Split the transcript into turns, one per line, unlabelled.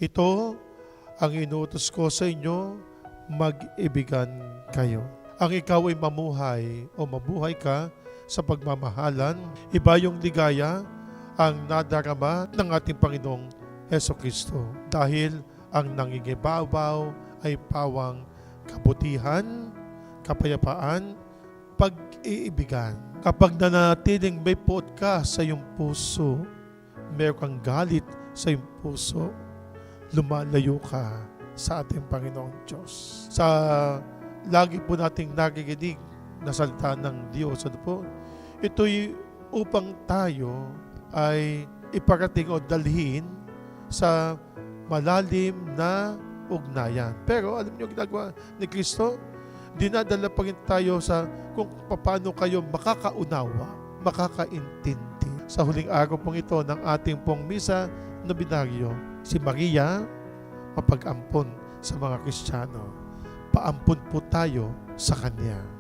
Ito ang inuutos ko sa inyo, mag-ibigan kayo. Ang ikaw ay mamuhay o mabuhay ka sa pagmamahalan, iba yung ligaya ang nadarama ng ating Panginoong Hesukristo. Dahil ang nangingibabaw ay pawang kabutihan, kapayapaan, pag-iibigan. Kapag nanatiling may puot ka sa iyong puso, meron kang galit sa iyong puso, lumalayo ka sa ating Panginoong Diyos. Sa lagi po nating nakikinig na salita ng Diyos, ito'y upang tayo ay iparating o dalhin sa malalim na ugnayan. Pero alam niyo ginagawa ni Kristo? Dinadala pa rin tayo sa kung paano kayo makakaunawa, makakaintindi. Sa huling araw pong ito ng ating pong misa nobenaryo, si Maria mapag-ampon sa mga Kristiyano. Paampon po tayo sa Kanya.